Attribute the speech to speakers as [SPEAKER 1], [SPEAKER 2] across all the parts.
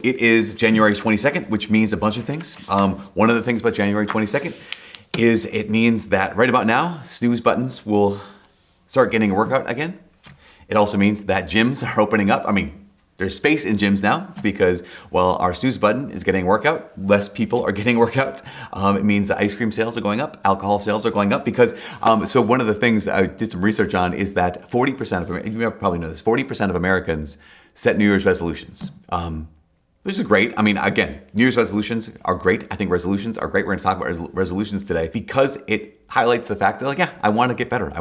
[SPEAKER 1] It is January 22nd, which means a bunch of things. One of the things about January 22nd is it means that right about now, snooze buttons will start getting a workout again. It also means that gyms are opening up. I mean, there's space in gyms now because while our snooze button is getting a workout, less people are getting workouts. It means that ice cream sales are going up, alcohol sales are going up because, so one of the things I did some research on is that 40% of, you probably know this, 40% of Americans set New Year's resolutions. Which is great. I mean, again, New Year's resolutions are great. I think resolutions are great. We're going to talk about resolutions today because it highlights the fact that, like, yeah, I want to get better.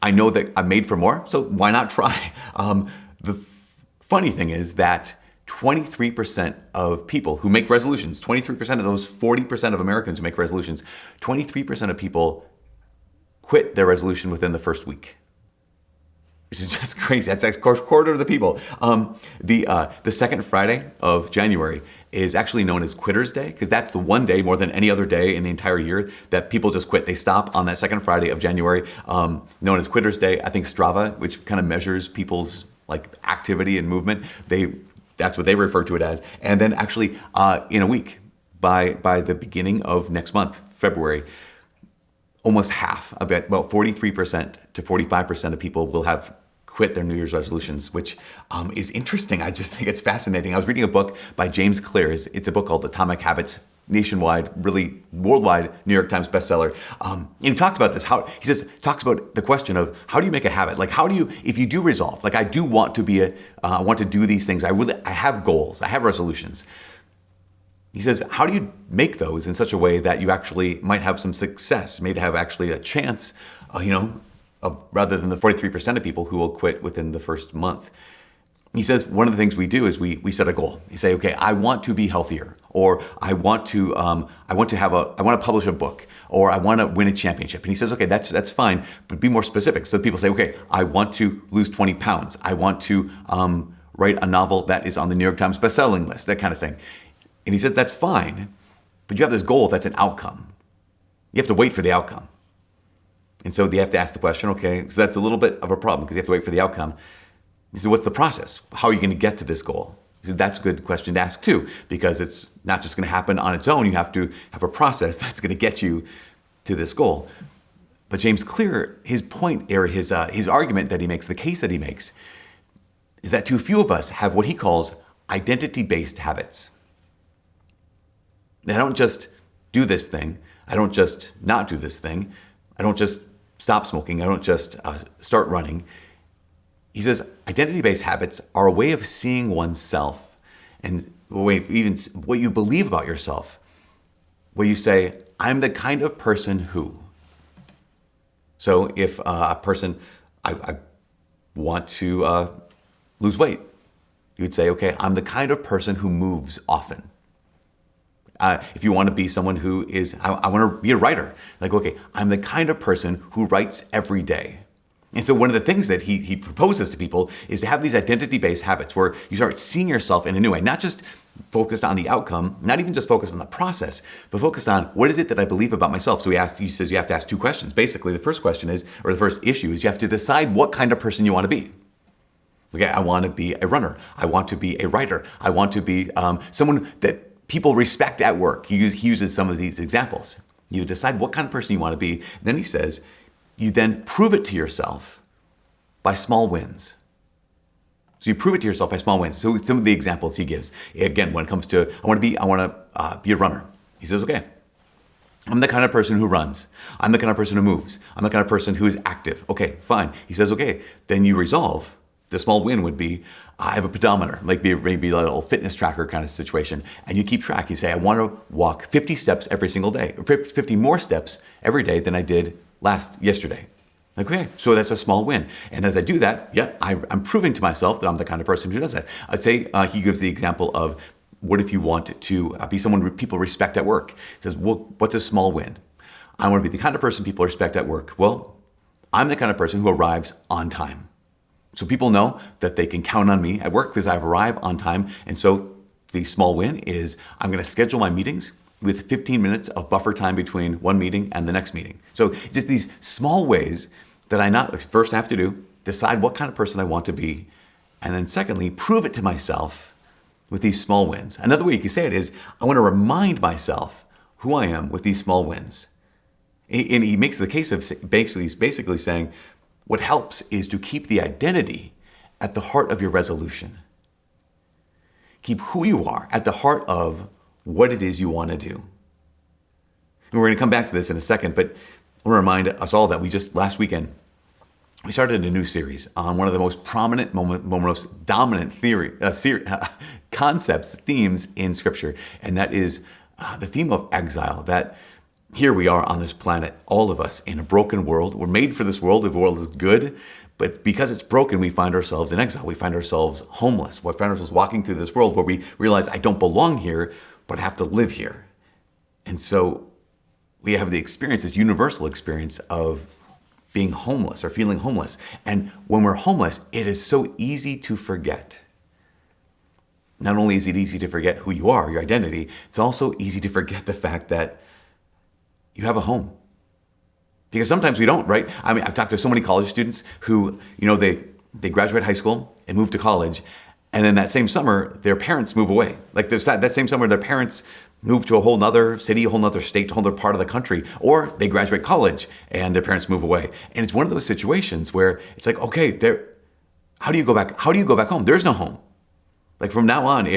[SPEAKER 1] I know that I'm made for more, so why not try? The funny thing is that 23% of people who make resolutions, 23% of those 40% of Americans who make resolutions, 23% of people quit their resolution within the first week. Which is just crazy. That's a quarter of the people. The second Friday of January is actually known as Quitter's Day because that's the one day more than any other day in the entire year that people just quit. They stop on that second Friday of January, known as Quitter's Day. I think Strava, which kind of measures people's like activity and movement, that's what they refer to it as. And then actually in a week, by the beginning of next month, February, almost half, about 43% to 45% of people will have quit their New Year's resolutions, which is interesting. I just think it's fascinating. I was reading a book by James Clear. It's a book called Atomic Habits, nationwide, really worldwide New York Times bestseller. And he talks about this. Talks about the question of how do you make a habit? Like, how do you, if you do resolve, like I do want to I want to do these things. I have goals. I have resolutions. He says, how do you make those in such a way that you actually might have some success, may have actually a chance, rather than the 43% of people who will quit within the first month. He says, one of the things we do is we set a goal. You say, okay, I want to be healthier, or I want to publish a book, or I want to win a championship. And he says, okay, that's fine, but be more specific. So people say, okay, I want to lose 20 pounds. I want to write a novel that is on the New York Times bestselling list, that kind of thing. And he said, that's fine, but you have this goal that's an outcome. You have to wait for the outcome. And so they have to ask the question, okay, so that's a little bit of a problem because you have to wait for the outcome. He said, what's the process? How are you going to get to this goal? He said, that's a good question to ask too, because it's not just going to happen on its own. You have to have a process that's going to get you to this goal. But James Clear, his point, or his argument that he makes, the case that he makes, is that too few of us have what he calls identity-based habits. I don't just do this thing. I don't just not do this thing. I don't just stop smoking. I don't just start running. He says identity-based habits are a way of seeing oneself and a way of even what you believe about yourself, where you say, I'm the kind of person who. So if a person, I want to lose weight, you would say, okay, I'm the kind of person who moves often. If you want to be someone who is, I want to be a writer. Like, okay, I'm the kind of person who writes every day. And so one of the things that he proposes to people is to have these identity-based habits where you start seeing yourself in a new way, not just focused on the outcome, not even just focused on the process, but focused on what is it that I believe about myself. So he says you have to ask two questions. Basically, the first question is, or the first issue is you have to decide what kind of person you want to be. Okay, I want to be a runner. I want to be a writer. I want to be someone that people respect at work. He uses some of these examples. You decide what kind of person you want to be. Then he says, you then prove it to yourself by small wins. So you prove it to yourself by small wins. So some of the examples he gives, again, when it comes to, I want to be a runner. He says, okay, I'm the kind of person who runs. I'm the kind of person who moves. I'm the kind of person who is active. Okay, fine. He says, okay, then you resolve. The small win would be, I have a pedometer, like maybe a little fitness tracker kind of situation. And you keep track. You say, I want to walk 50 steps every single day, or 50 more steps every day than I did yesterday. Okay, so that's a small win. And as I do that, I'm proving to myself that I'm the kind of person who does that. I'd say he gives the example of, what if you want to be someone people respect at work? He says, well, what's a small win? I want to be the kind of person people respect at work. Well, I'm the kind of person who arrives on time. So people know that they can count on me at work because I've arrived on time. And so the small win is I'm going to schedule my meetings with 15 minutes of buffer time between one meeting and the next meeting. So just these small ways that I first have to do, decide what kind of person I want to be, and then secondly, prove it to myself with these small wins. Another way you can say it is, I want to remind myself who I am with these small wins. And he makes the case of basically saying, what helps is to keep the identity at the heart of your resolution. Keep who you are at the heart of what it is you want to do. And we're going to come back to this in a second, but I want to remind us all that last weekend, we started a new series on one of the most prominent, most dominant concepts, themes in Scripture, and that is the theme of exile. That here we are on this planet, all of us in a broken world. We're made for this world. The world is good, but because it's broken, we find ourselves in exile. We find ourselves homeless. We find ourselves walking through this world where we realize I don't belong here, but I have to live here. And so we have the experience, this universal experience of being homeless or feeling homeless. And when we're homeless, it is so easy to forget. Not only is it easy to forget who you are, your identity, it's also easy to forget the fact that you have a home. Because sometimes we don't, right? I mean, I've talked to so many college students who, they graduate high school and move to college, and then that same summer, their parents move away. Like that same summer, their parents move to a whole nother city, a whole nother state, a whole other part of the country, or they graduate college and their parents move away. And it's one of those situations where it's like, okay, how do you go back? How do you go back home? There's no home. Like from now on,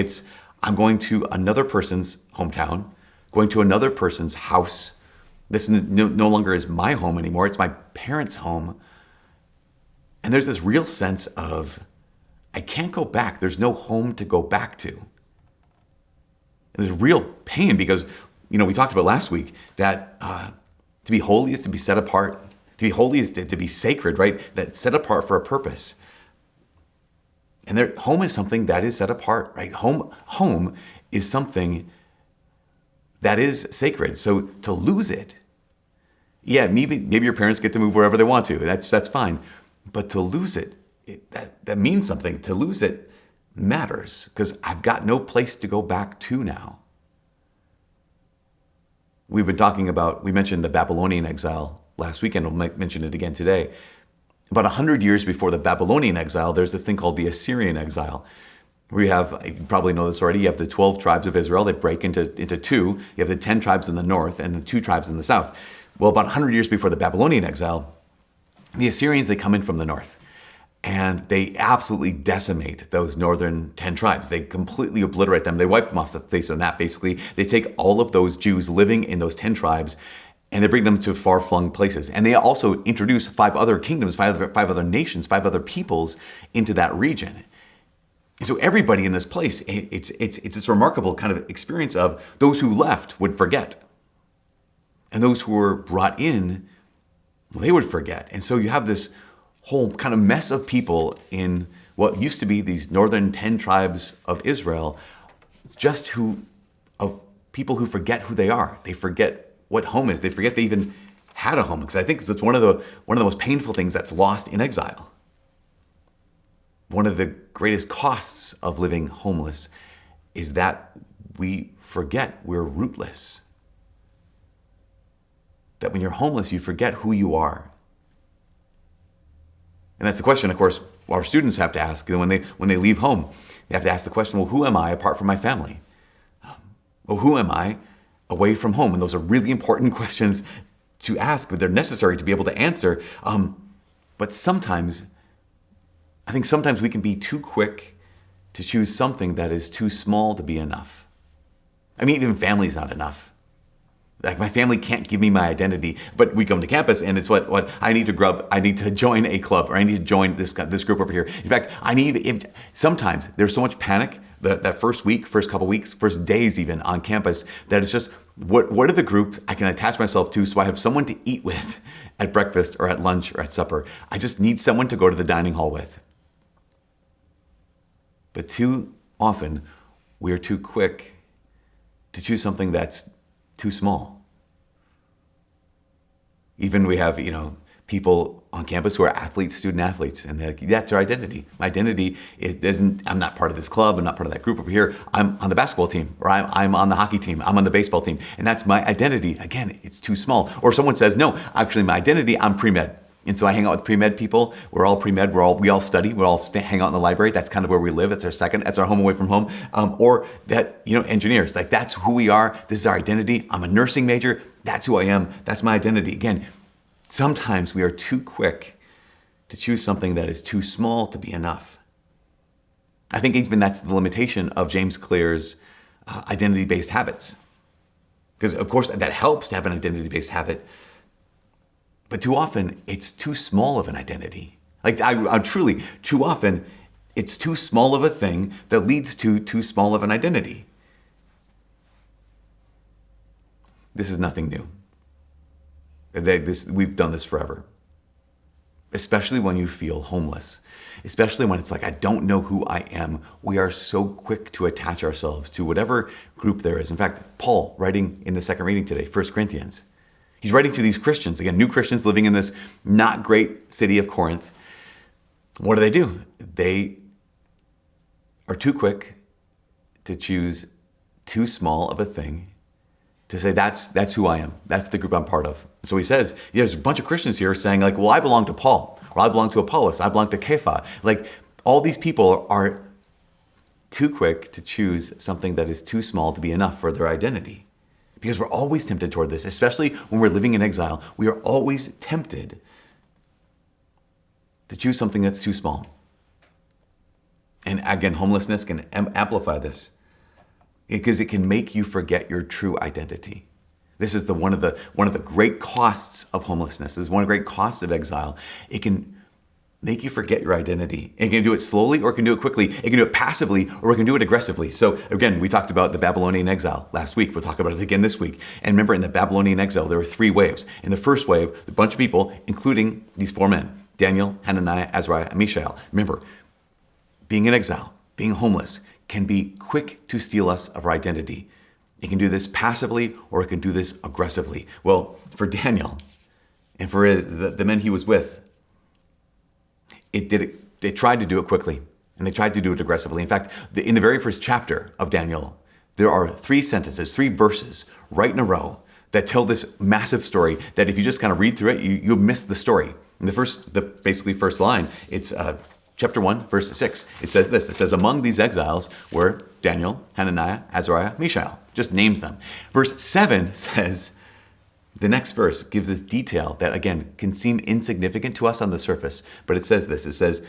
[SPEAKER 1] I'm going to another person's hometown, going to another person's house. This no longer is my home anymore. It's my parents' home. And there's this real sense of, I can't go back. There's no home to go back to. And there's real pain because, we talked about last week that to be holy is to be set apart. To be holy is to be sacred, right? That's set apart for a purpose. And home is something that is set apart, right? Home is something that is sacred. So to lose it, yeah, maybe your parents get to move wherever they want to. That's fine. But to lose it, that means something. To lose it matters because I've got no place to go back to now. We mentioned the Babylonian exile last weekend. We'll mention it again today. About 100 years before the Babylonian exile, there's this thing called the Assyrian exile. You probably know this already, you have the 12 tribes of Israel that break into two. You have the 10 tribes in the north and the 2 tribes in the south. Well, about 100 years before the Babylonian exile, the Assyrians, they come in from the north. And they absolutely decimate those northern 10 tribes. They completely obliterate them. They wipe them off the face of the map, basically. They take all of those Jews living in those 10 tribes and they bring them to far-flung places. And they also introduce 5 other kingdoms, 5 other nations, 5 other peoples into that region. And so everybody in this place, it's this remarkable kind of experience of those who left would forget. And those who were brought in, they would forget. And so you have this whole kind of mess of people in what used to be these northern 10 tribes of Israel, of people who forget who they are. They forget what home is. They forget they even had a home. Because I think that's one of the most painful things that's lost in exile. One of the greatest costs of living homeless is that we forget we're rootless. That when you're homeless, you forget who you are. And that's the question, of course, our students have to ask when they leave home. They have to ask the question, well, who am I apart from my family? Well, who am I away from home? And those are really important questions to ask, but they're necessary to be able to answer. But I think sometimes we can be too quick to choose something that is too small to be enough. I mean, even family's not enough. Like my family can't give me my identity, but we come to campus and it's what I need to join a club or I need to join this group over here. In fact, sometimes there's so much panic that first week, first couple weeks, first days even on campus that it's just what are the groups I can attach myself to so I have someone to eat with at breakfast or at lunch or at supper. I just need someone to go to the dining hall with. But too often we're too quick to choose something that's too small. Even we have, people on campus who are student athletes, and that's their identity. My identity I'm not part of this club, I'm not part of that group over here. I'm on the basketball team, or I'm on the hockey team, I'm on the baseball team, and that's my identity. Again, it's too small. Or someone says, no, actually my identity, I'm pre-med. And so I hang out with pre-med people. We're all pre-med. We all study. We all hang out in the library. That's kind of where we live. That's our home away from home. Or that, engineers. Like, that's who we are. This is our identity. I'm a nursing major. That's who I am. That's my identity. Again, sometimes we are too quick to choose something that is too small to be enough. I think even that's the limitation of James Clear's identity-based habits. Because, of course, that helps to have an identity-based habit. But too often, it's too small of an identity. Like, I truly, too often, it's too small of a thing that leads to too small of an identity. This is nothing new. We've done this forever. Especially when you feel homeless. Especially when it's like, I don't know who I am. We are so quick to attach ourselves to whatever group there is. In fact, Paul, writing in the second reading today, 1 Corinthians, he's writing to these Christians, again, new Christians living in this not great city of Corinth. What do? They are too quick to choose too small of a thing to say, that's who I am. That's the group I'm part of. So he says, there's a bunch of Christians here saying, like, well, I belong to Paul, or I belong to Apollos, I belong to Kepha. Like, all these people are too quick to choose something that is too small to be enough for their identity. Because we're always tempted toward this, especially when we're living in exile. We are always tempted to choose something that's too small. And again, homelessness can amplify this because it can make you forget your true identity. This is one of the great costs of homelessness. This is one of the great costs of exile. It can make you forget your identity. It can do it slowly or it can do it quickly. It can do it passively or it can do it aggressively. So again, we talked about the Babylonian exile last week. We'll talk about it again this week. And remember, in the Babylonian exile, there were 3 waves. In the first wave, a bunch of people, including these 4 men, Daniel, Hananiah, Azariah, and Mishael. Remember, being in exile, being homeless, can be quick to steal us of our identity. It can do this passively or it can do this aggressively. Well, for Daniel and for the men he was with, they tried to do it quickly and they tried to do it aggressively. In fact, in the very first chapter of Daniel, there are 3 sentences, 3 verses right in a row that tell this massive story that if you just kind of read through it, you'll miss the story. And the basically first line, it's chapter 1, verse 6. It says this. It says, among these exiles were Daniel, Hananiah, Azariah, Mishael. Just names them. Verse 7 says, the next verse gives this detail that, again, can seem insignificant to us on the surface. But it says this. It says,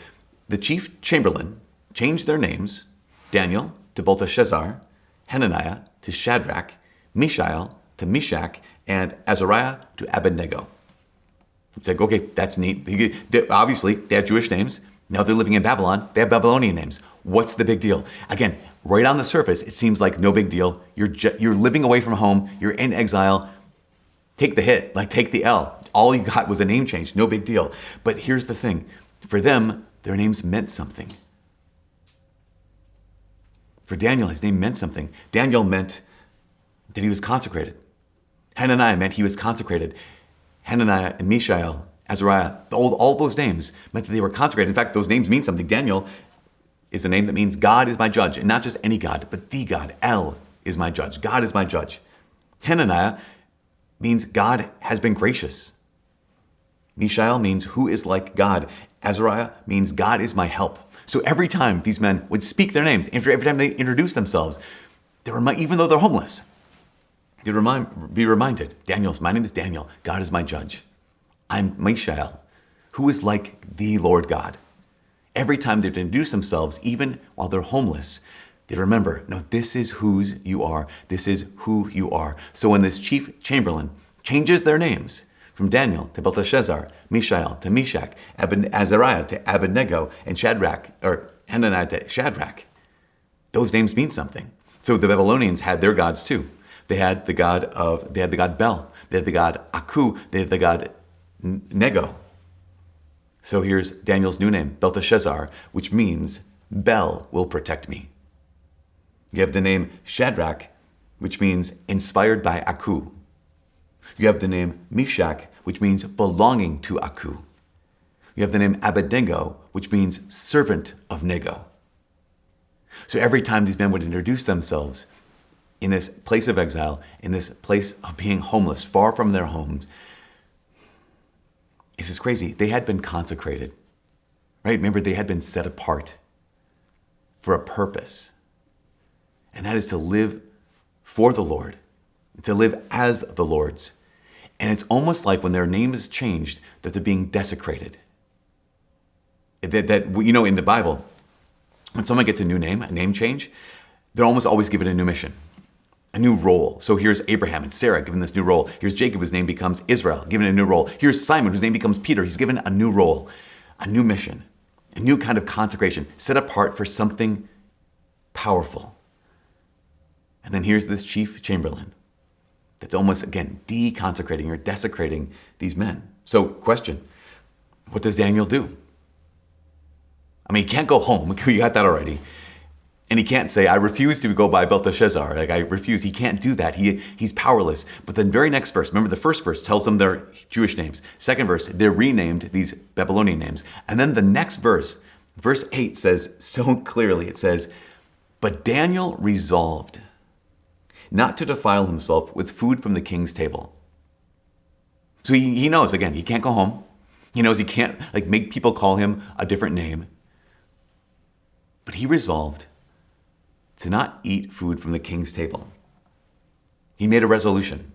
[SPEAKER 1] the chief chamberlain changed their names, Daniel to Belteshazzar, Hananiah to Shadrach, Mishael to Meshach, and Azariah to Abednego. It's like, okay, that's neat. Obviously, they had Jewish names. Now they're living in Babylon. They have Babylonian names. What's the big deal? Again, right on the surface, it seems like no big deal. You're living away from home. You're in exile. Take the hit, like take the L. All you got was a name change. No big deal. But here's the thing. For them, their names meant something. For Daniel, his name meant something. Daniel meant that he was consecrated. Hananiah meant he was consecrated. Hananiah and Mishael, Azariah, all those names meant that they were consecrated. In fact, those names mean something. Daniel is a name that means God is my judge, and not just any God, but the God. El is my judge. God is my judge. Hananiah means God has been gracious. Mishael means who is like God. Azariah means God is my help. So every time these men would speak their names, every time they introduce themselves, even though they're homeless, they'd be reminded, my name is Daniel. God is my judge. I'm Mishael, who is like the Lord God. Every time they'd introduce themselves, even while they're homeless, they'd remember, no, this is whose you are. This is who you are. So when this chief chamberlain changes their names from Daniel to Belteshazzar, Mishael to Meshach, Azariah to Abednego, and Hananiah to Shadrach, those names mean something. So the Babylonians had their gods too. They had the god Bel. They had the god Aku. They had the god Nego. So here's Daniel's new name, Belteshazzar, which means Bel will protect me. You have the name Shadrach, which means inspired by Aku. You have the name Meshach, which means belonging to Aku. You have the name Abednego, which means servant of Nego. So every time these men would introduce themselves in this place of exile, in this place of being homeless, far from their homes, This is crazy. They had been consecrated, right? Remember, they had been set apart for a purpose. And that is to live for the Lord, to live as the Lord's. And it's almost like when their name is changed, that they're being desecrated. That in the Bible, when someone gets a new name, a name change, they're almost always given a new mission, a new role. So here's Abraham and Sarah given this new role. Here's Jacob, whose name becomes Israel, given a new role. Here's Simon, whose name becomes Peter. He's given a new role, a new mission, a new kind of consecration, set apart for something powerful. And then here's this chief chamberlain that's almost, again, deconsecrating or desecrating these men. So question, what does Daniel do? I mean, he can't go home. We got that already. And he can't say, I refuse to go by Belteshazzar. Like, I refuse. He can't do that. He's powerless. But the very next verse, remember the first verse tells them their Jewish names. Second verse, they're renamed these Babylonian names. And then the next verse, verse 8 says so clearly, it says, but Daniel resolved not to defile himself with food from the king's table. So he knows, again, he can't go home. He knows he can't make people call him a different name. But he resolved to not eat food from the king's table. He made a resolution.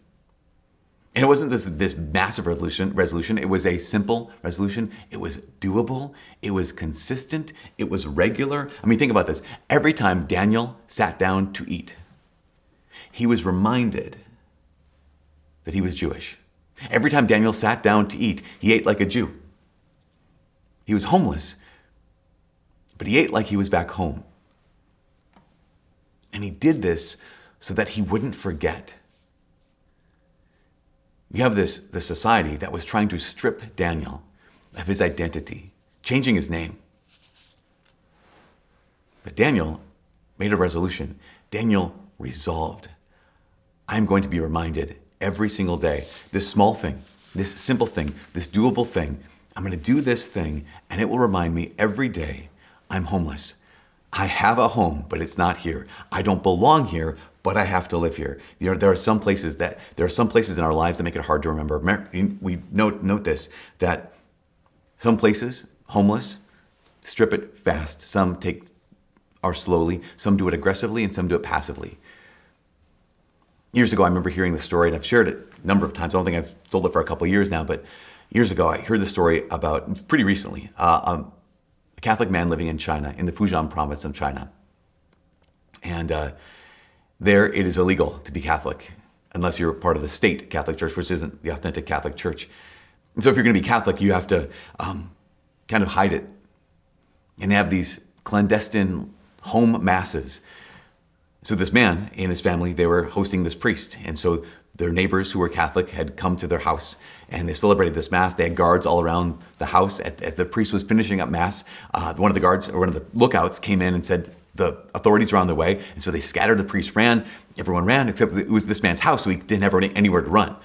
[SPEAKER 1] And it wasn't this massive resolution. It was a simple resolution. It was doable. It was consistent. It was regular. I mean, think about this. Every time Daniel sat down to eat, he was reminded that he was Jewish. Every time Daniel sat down to eat, he ate like a Jew. He was homeless, but he ate like he was back home. And he did this so that he wouldn't forget. We have this society that was trying to strip Daniel of his identity, changing his name. But Daniel made a resolution. Daniel resolved, I'm going to be reminded every single day, this small thing, this simple thing, this doable thing, I'm going to do this thing, and it will remind me every day I'm homeless. I have a home, but it's not here. I don't belong here, but I have to live here. There are some places in our lives that make it hard to remember. We note this, that some places, homeless, strip it fast. Some are slowly, some do it aggressively, and some do it passively. Years ago, I remember hearing the story, and I've shared it a number of times. I don't think I've told it for a couple of years now, but years ago, I heard the story about, pretty recently, a Catholic man living in China, in the Fujian province of China. And there it is illegal to be Catholic unless you're part of the state Catholic Church, which isn't the authentic Catholic Church. And so if you're going to be Catholic, you have to kind of hide it. And they have these clandestine home masses. So this man and his family, they were hosting this priest. And so their neighbors who were Catholic had come to their house and they celebrated this mass. They had guards all around the house. As the priest was finishing up mass, one of the guards, or one of the lookouts, came in and said, the authorities are on their way. And so they scattered, the priest ran, everyone ran, except it was this man's house, so he didn't have anywhere to run.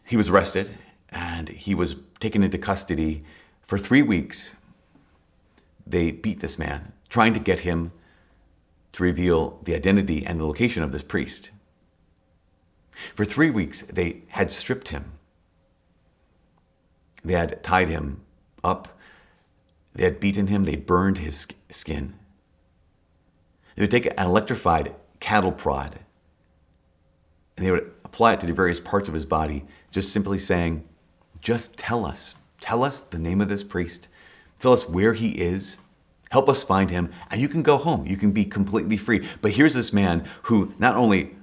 [SPEAKER 1] He was arrested and he was taken into custody for 3 weeks. They beat this man, trying to get him to reveal the identity and the location of this priest. For 3 weeks, they had stripped him. They had tied him up. They had beaten him. They burned his skin. They would take an electrified cattle prod and they would apply it to the various parts of his body, just simply saying, just tell us the name of this priest. Tell us where he is. Help us find him, and you can go home. You can be completely free. But here's this man who not only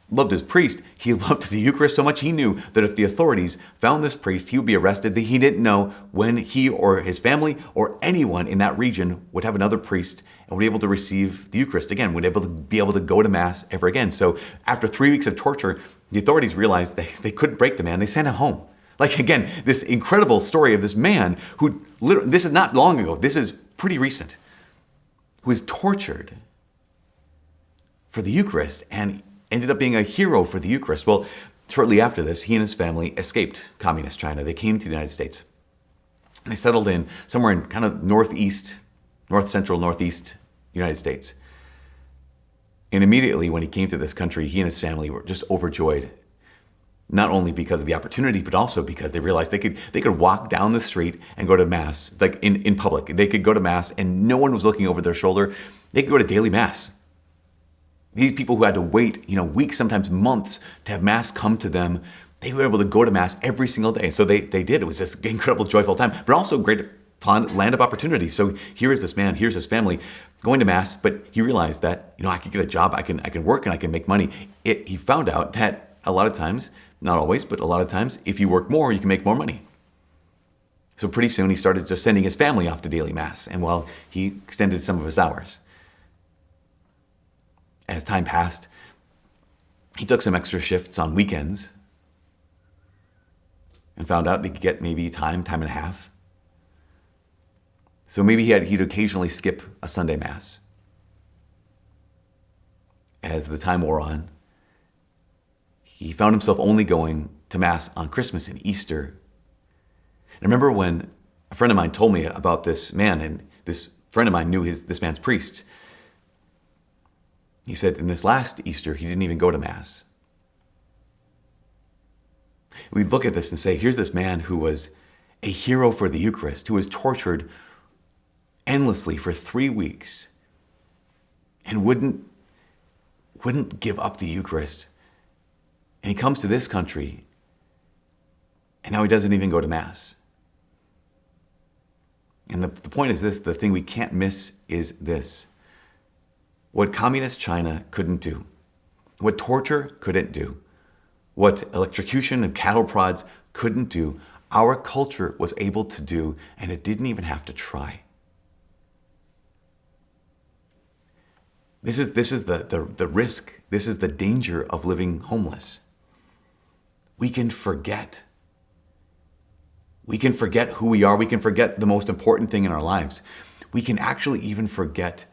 [SPEAKER 1] loved his priest, he loved the Eucharist so much he knew that if the authorities found this priest, he would be arrested. That he didn't know when he or his family or anyone in that region would have another priest and would be able to receive the Eucharist again, would be able to go to Mass ever again. So after 3 weeks of torture, the authorities realized they couldn't break the man. They sent him home. Like, again, this incredible story of this man who, literally, this is not long ago, this is pretty recent, who was tortured for the Eucharist and ended up being a hero for the Eucharist. Well, shortly after this, he and his family escaped communist China. They came to the United States. And they settled in somewhere in kind of north central, northeast United States. And immediately when he came to this country, he and his family were just overjoyed. not only because of the opportunity, but also because they realized they could walk down the street and go to mass, like in public. They could go to mass and no one was looking over their shoulder. They could go to daily mass. These people who had to wait, weeks, sometimes months to have mass come to them, they were able to go to mass every single day. So they did. It was just an incredible, joyful time, but also great land of opportunity. So here is this man, here's his family going to mass, but he realized that, I could get a job, I can work and I can make money. He found out that a lot of times, not always, but a lot of times, if you work more, you can make more money. So pretty soon he started just sending his family off to daily mass, and while he extended some of his hours. As time passed, he took some extra shifts on weekends and found out he could get maybe time and a half. So maybe he'd occasionally skip a Sunday mass. As the time wore on, he found himself only going to mass on Christmas and Easter. I remember when a friend of mine told me about this man, and this friend of mine knew this man's priest. He said in this last Easter, he didn't even go to mass. We look at this and say, here's this man who was a hero for the Eucharist, who was tortured endlessly for 3 weeks and wouldn't give up the Eucharist. And he comes to this country and now he doesn't even go to mass. And the point is this, the thing we can't miss is this. What communist China couldn't do, what torture couldn't do, what electrocution and cattle prods couldn't do, our culture was able to do, and it didn't even have to try. This is the risk, this is the danger of living homeless. We can forget. We can forget who we are. We can forget the most important thing in our lives. We can actually even forget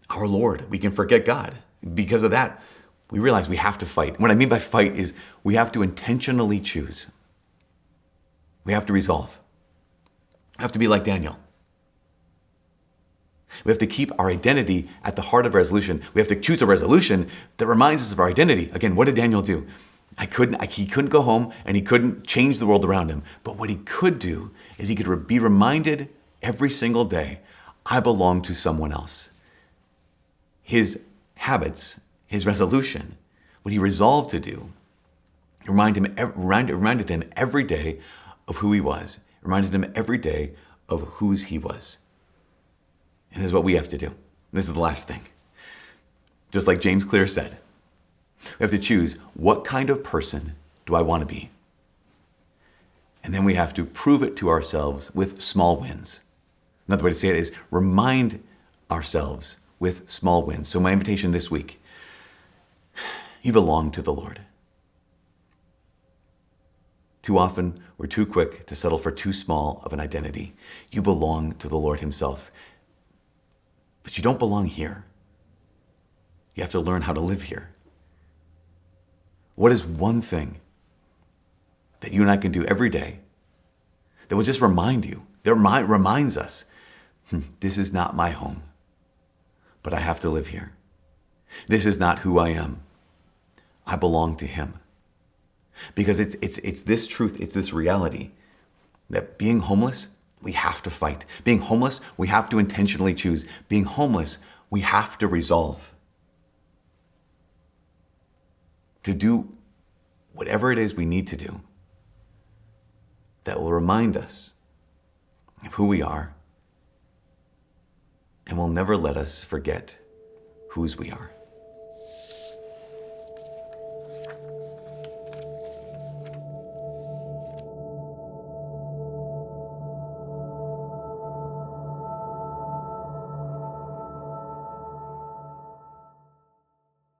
[SPEAKER 1] our Lord. We can forget God. Because of that, we realize we have to fight. What I mean by fight is we have to intentionally choose. We have to resolve. We have to be like Daniel. We have to keep our identity at the heart of resolution. We have to choose a resolution that reminds us of our identity. Again, what did Daniel do? He couldn't go home and he couldn't change the world around him. But what he could do is he could be reminded every single day, I belong to someone else. His habits, his resolution, what he resolved to do, reminded him every day of who he was, reminded him every day of whose he was. And this is what we have to do. This is the last thing. Just like James Clear said, we have to choose, what kind of person do I want to be? And then we have to prove it to ourselves with small wins. Another way to say it is remind ourselves with small wins. So my invitation this week, you belong to the Lord. Too often, we're too quick to settle for too small of an identity. You belong to the Lord himself. But you don't belong here. You have to learn how to live here. What is one thing that you and I can do every day that will just remind you, that reminds us, this is not my home, but I have to live here. This is not who I am. I belong to him. Because it's this truth, it's this reality that being homeless, we have to fight. Being homeless, we have to intentionally choose. Being homeless, we have to resolve to do whatever it is we need to do that will remind us of who we are and will never let us forget whose we are.